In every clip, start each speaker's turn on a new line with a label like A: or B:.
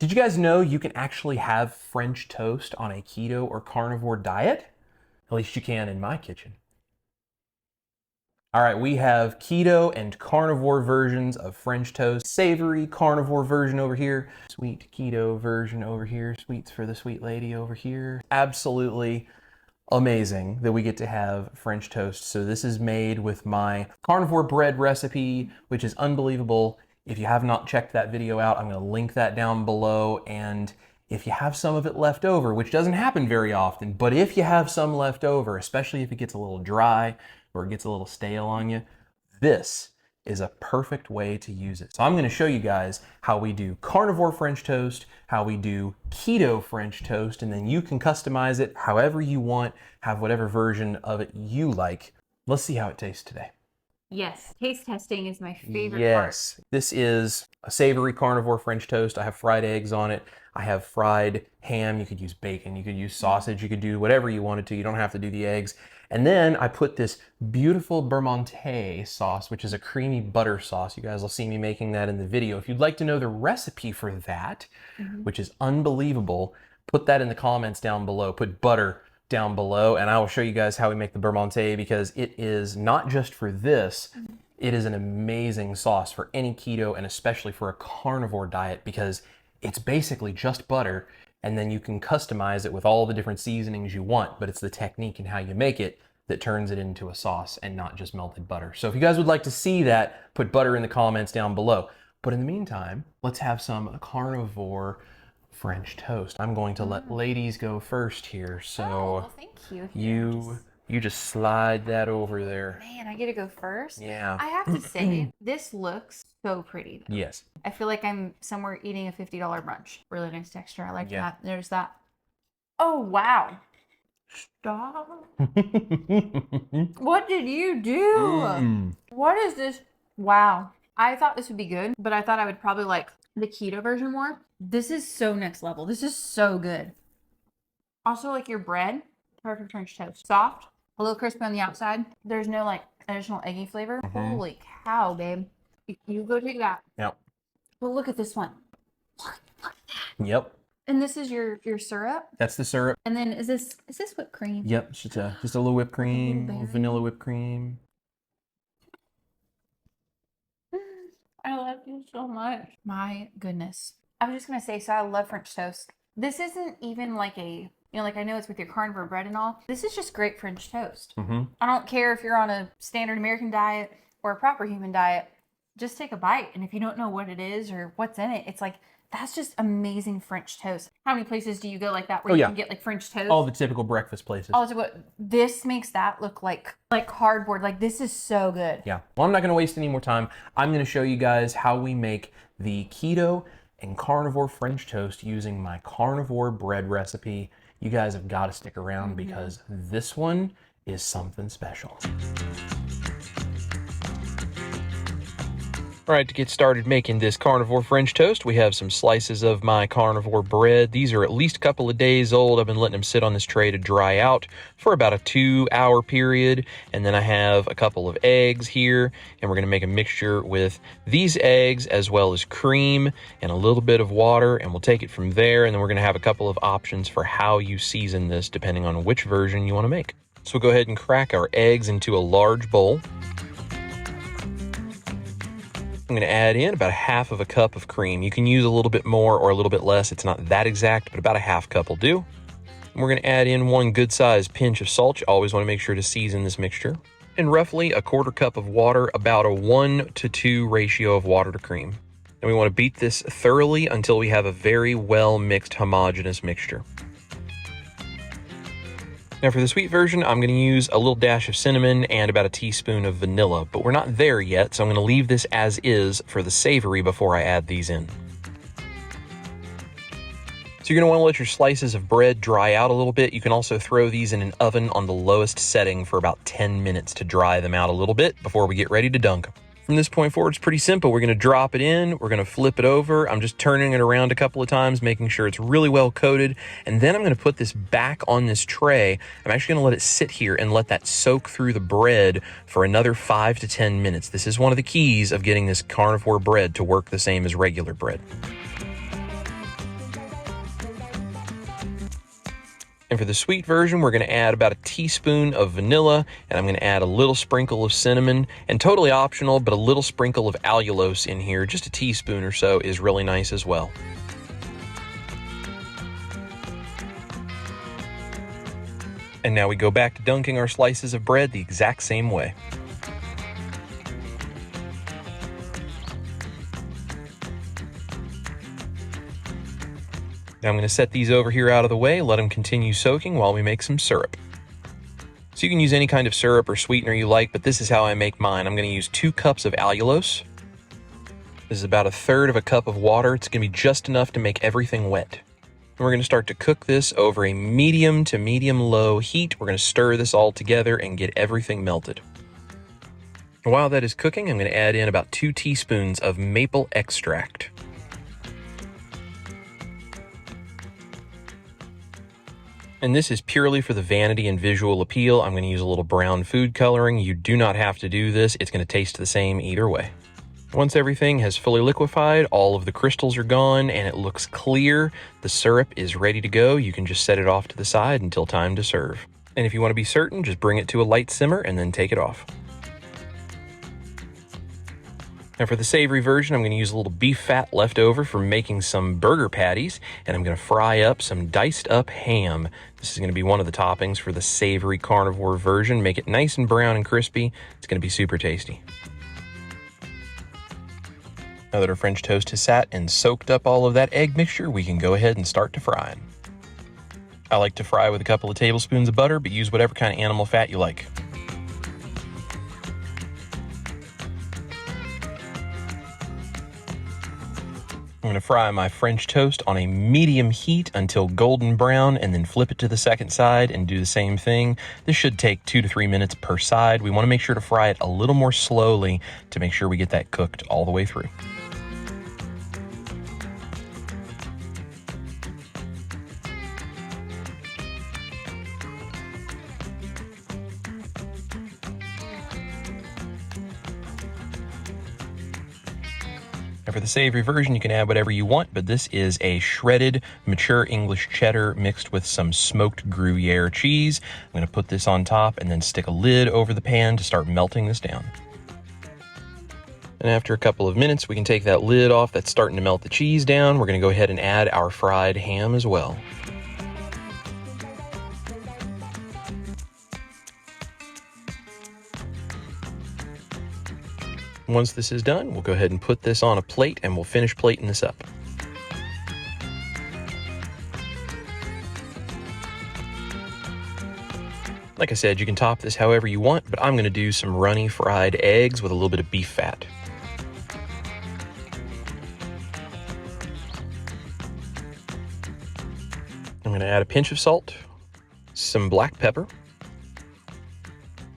A: Did you guys know you can actually have French toast on a keto or carnivore diet? At least you can in my kitchen. All right, we have keto and carnivore versions of French toast. Savory carnivore version over here, sweet keto version over here, sweets for the sweet lady over here. Absolutely amazing that we get to have French toast. So this is made with my carnivore bread recipe, which is unbelievable. If you have not checked that video out, I'm gonna link that down below. And if you have some of it left over, which doesn't happen very often, but if you have some left over, especially if it gets a little dry or it gets a little stale on you, this is a perfect way to use it. So I'm gonna show you guys how we do carnivore French toast, how we do keto French toast, and then you can customize it however you want, have whatever version of it you like. Let's see how it tastes today.
B: Yes, taste testing is my favorite part.
A: Yes, this is a savory carnivore French toast. I have fried eggs on it. I have fried ham. You could use bacon, you could use sausage, you could do whatever you wanted to. You don't have to do the eggs. And then I put this beautiful Bermonte sauce, which is a creamy butter sauce. You guys will see me making that in the video. If you'd like to know the recipe for that, which is unbelievable, put that in the comments down below. Put butter down below, and I will show you guys how we make the Bermonte, because it is not just for this, it is an amazing sauce for any keto and especially for a carnivore diet, because it's basically just butter, and then you can customize it with all the different seasonings you want, but it's the technique and how you make it that turns it into a sauce and not just melted butter. So if you guys would like to see that, put butter in the comments down below. But in the meantime, let's have some carnivore French toast. I'm going to let ladies go first here. So
B: well, thank you.
A: You just slide that over there.
B: Man, I get to go first?
A: Yeah.
B: I have to say, this looks so pretty, though.
A: Yes.
B: I feel like I'm somewhere eating a $50 brunch. Really nice texture. I like that. There's that. Oh, wow. Stop. What did you do? What is this? Wow. I thought this would be good, but I thought I would probably like the keto version more. This is so next level. This is so good. Also, like your bread, perfect French toast. Soft, a little crispy on the outside. There's no like additional eggy flavor. Holy cow, babe. You go take that.
A: Yep.
B: Well, look at this one. Look at that.
A: Yep.
B: And this is your syrup.
A: That's the syrup.
B: And then is this whipped cream?
A: Yep. It's just a little whipped cream,
B: berry.
A: vanilla whipped cream.
B: I love you so much. My goodness. I was just going to say, so I love French toast. This isn't even like a, like I know it's with your carnivore bread and all. This is just great French toast. I don't care if you're on a standard American diet or a proper human diet. Just take a bite. And if you don't know what it is or what's in it, it's like, that's just amazing French toast. How many places do you go like that where you can get like French toast?
A: All the typical breakfast places.
B: Also, this makes that look like cardboard. Like, this is so good.
A: Yeah. Well, I'm not going to waste any more time. I'm going to show you guys how we make the keto and carnivore French toast using my carnivore bread recipe. You guys have got to stick around because this one is something special. All right, to get started making this carnivore French toast, we have some slices of my carnivore bread. These are at least a couple of days old. I've been letting them sit on this tray to dry out for about a 2-hour period. And then I have a couple of eggs here, and we're gonna make a mixture with these eggs as well as cream and a little bit of water, and we'll take it from there. And then we're gonna have a couple of options for how you season this depending on which version you wanna make. So we'll go ahead and crack our eggs into a large bowl. I'm going to add in about 1/2 cup of cream. You can use a little bit more or a little bit less. It's not that exact, but about 1/2 cup will do. And we're going to add in 1 good-sized pinch of salt. You always want to make sure to season this mixture. And roughly 1/4 cup of water, about a 1-to-2 ratio of water to cream. And we want to beat this thoroughly until we have a very well-mixed, homogeneous mixture. Now for the sweet version, I'm going to use a little dash of cinnamon and about a teaspoon of vanilla, but we're not there yet, so I'm going to leave this as is for the savory before I add these in. So you're going to want to let your slices of bread dry out a little bit. You can also throw these in an oven on the lowest setting for about 10 minutes to dry them out a little bit before we get ready to dunk them. From this point forward, it's pretty simple. We're going to drop it in. We're going to flip it over. I'm just turning it around a couple of times, making sure it's really well coated. And then I'm going to put this back on this tray. I'm actually going to let it sit here and let that soak through the bread for another 5 to 10 minutes. This is one of the keys of getting this carnivore bread to work the same as regular bread. And for the sweet version, we're going to add about a teaspoon of vanilla, and I'm going to add a little sprinkle of cinnamon, and totally optional, but a little sprinkle of allulose in here, just a teaspoon or so, is really nice as well. And now we go back to dunking our slices of bread the exact same way. Now I'm going to set these over here out of the way, let them continue soaking while we make some syrup. So you can use any kind of syrup or sweetener you like, but this is how I make mine. I'm going to use 2 cups of allulose. This is about 1/3 of a cup of water. It's going to be just enough to make everything wet. And we're going to start to cook this over a medium to medium-low heat. We're going to stir this all together and get everything melted. And while that is cooking, I'm going to add in about 2 teaspoons of maple extract. And this is purely for the vanity and visual appeal. I'm going to use a little brown food coloring. You do not have to do this. It's going to taste the same either way. Once everything has fully liquefied, all of the crystals are gone, and it looks clear, the syrup is ready to go. You can just set it off to the side until time to serve. And if you want to be certain, just bring it to a light simmer and then take it off. Now for the savory version, I'm going to use a little beef fat left over from making some burger patties, and I'm going to fry up some diced up ham. This is going to be one of the toppings for the savory carnivore version. Make it nice and brown and crispy. It's going to be super tasty. Now that our French toast has sat and soaked up all of that egg mixture, we can go ahead and start to fry. I like to fry with a couple of tablespoons of butter, but use whatever kind of animal fat you like. I'm going to fry my French toast on a medium heat until golden brown, and then flip it to the second side and do the same thing. This should take 2 to 3 minutes per side. We want to make sure to fry it a little more slowly to make sure we get that cooked all the way through. And for the savory version, you can add whatever you want, but this is a shredded, mature English cheddar mixed with some smoked Gruyere cheese. I'm going to put this on top and then stick a lid over the pan to start melting this down. And after a couple of minutes, we can take that lid off that's starting to melt the cheese down. We're going to go ahead and add our fried ham as well. Once this is done, we'll go ahead and put this on a plate and we'll finish plating this up. Like I said, you can top this however you want, but I'm going to do some runny fried eggs with a little bit of beef fat. I'm going to add a pinch of salt, some black pepper,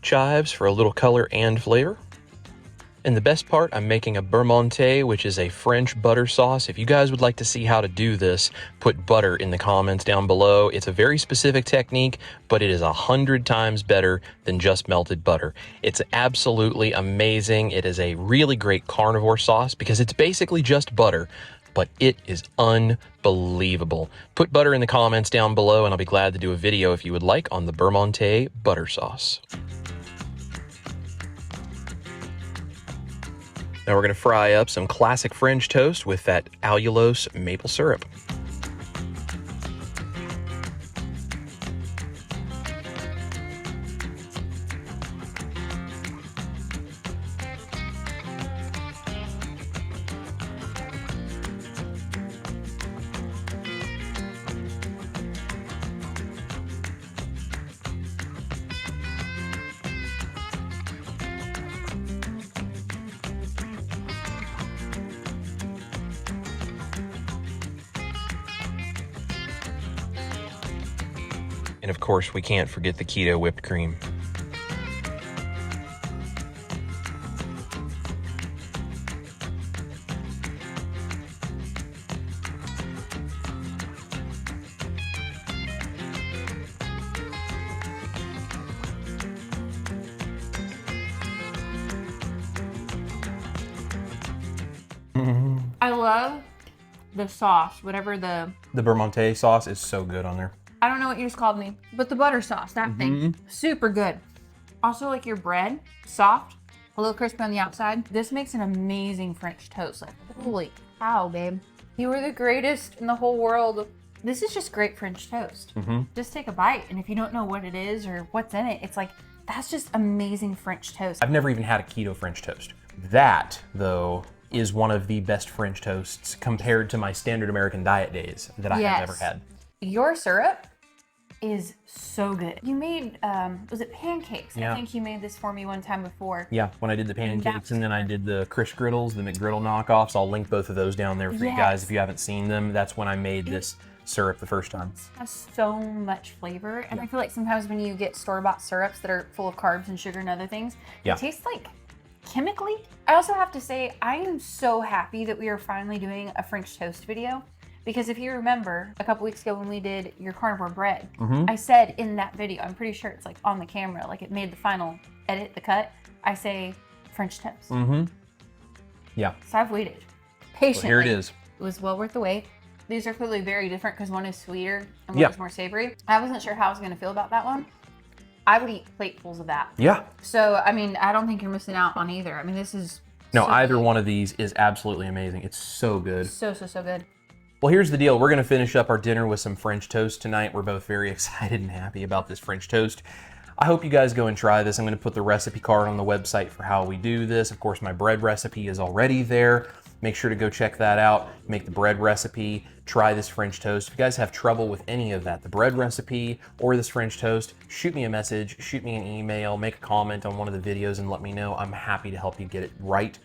A: chives for a little color and flavor. And the best part, I'm making a beurre, which is a French butter sauce. If you guys would like to see how to do this, put butter in the comments down below. It's a very specific technique, but it is 100 times better than just melted butter. It's absolutely amazing. It is a really great carnivore sauce because it's basically just butter, but it is unbelievable. Put butter in the comments down below, and I'll be glad to do a video if you would like on the beurre butter sauce. Now we're going to fry up some classic French toast with that allulose maple syrup. And of course, we can't forget the keto whipped cream.
B: I love the sauce, whatever the
A: beurre sauce is so good on there.
B: I don't know what you just called me, but the butter sauce, that thing, super good. Also, like your bread, soft, a little crispy on the outside. This makes an amazing French toast. Like, holy cow, babe. You are the greatest in the whole world. This is just great French toast. Just take a bite, and if you don't know what it is or what's in it, it's like, that's just amazing French toast.
A: I've never even had a keto French toast. That, though, is one of the best French toasts compared to my standard American diet days that I have ever had.
B: Your syrup is so good. You made, was it pancakes?
A: Yeah.
B: I think you made this for me one time before.
A: Yeah, when I did the pancakes and then I did the Chris-gridddles, the McGriddle knockoffs. I'll link both of those down there for you guys if you haven't seen them. That's when I made this syrup the first time.
B: It has so much flavor, and I feel like sometimes when you get store-bought syrups that are full of carbs and sugar and other things, it tastes like chemically. I also have to say, I am so happy that we are finally doing a French toast video, because if you remember a couple weeks ago when we did your carnivore bread, I said in that video, I'm pretty sure it's like on the camera, like it made the final edit, the cut, I say French toast.
A: Yeah.
B: So I've waited patiently.
A: Well, here it is.
B: It was well worth the wait. These are clearly very different because one is sweeter and one is more savory. I wasn't sure how I was going to feel about that one. I would eat platefuls of that.
A: Yeah.
B: So, I mean, I don't think you're missing out on either. I mean, this is
A: no, either one of these is absolutely amazing. It's so good.
B: So good.
A: Well, here's the deal. We're going to finish up our dinner with some French toast tonight. We're both very excited and happy about this French toast. I hope you guys go and try this. I'm going to put the recipe card on the website for how we do this. Of course, my bread recipe is already there. Make sure to go check that out. Make the bread recipe, try this French toast. If you guys have trouble with any of that, the bread recipe or this French toast, shoot me a message, shoot me an email, make a comment on one of the videos and let me know. I'm happy to help you get it right,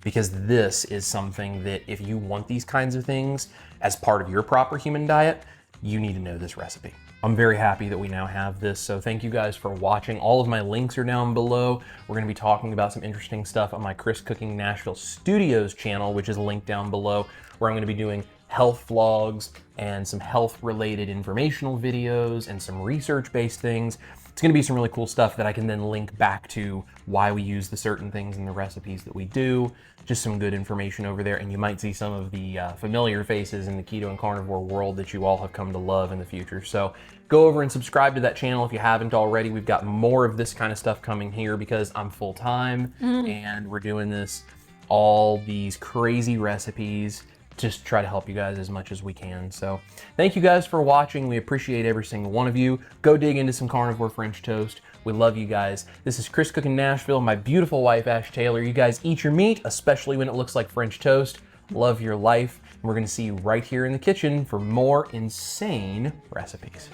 A: because this is something that if you want these kinds of things as part of your proper human diet, you need to know this recipe. I'm very happy that we now have this, so thank you guys for watching. All of my links are down below. We're gonna be talking about some interesting stuff on my Chris Cooking Nashville Studios channel, which is linked down below, where I'm gonna be doing health vlogs and some health-related informational videos and some research-based things. It's gonna be some really cool stuff that I can then link back to why we use the certain things in the recipes that we do. Just some good information over there, and you might see some of the familiar faces in the keto and carnivore world that you all have come to love in the future. So go over and subscribe to that channel if you haven't already. We've got more of this kind of stuff coming here because I'm full-time and we're doing this, all these crazy recipes, just try to help you guys as much as we can. So thank you guys for watching. We appreciate every single one of you. Go dig into some carnivore French toast. We love you guys. This is Chris Cooking Nashville, my beautiful wife, Ash Taylor. You guys eat your meat, especially when it looks like French toast. Love your life. And we're gonna see you right here in the kitchen for more insane recipes.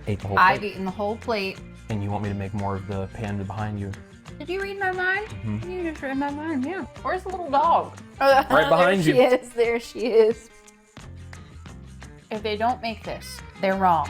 A: Ate the whole plate.
B: I've eaten the whole plate.
A: And you want me to make more of the panda behind you?
B: Did you read my mind? You just read my mind, yeah. Where's the little dog?
A: Right behind you.
B: There she is. If they don't make this, they're wrong.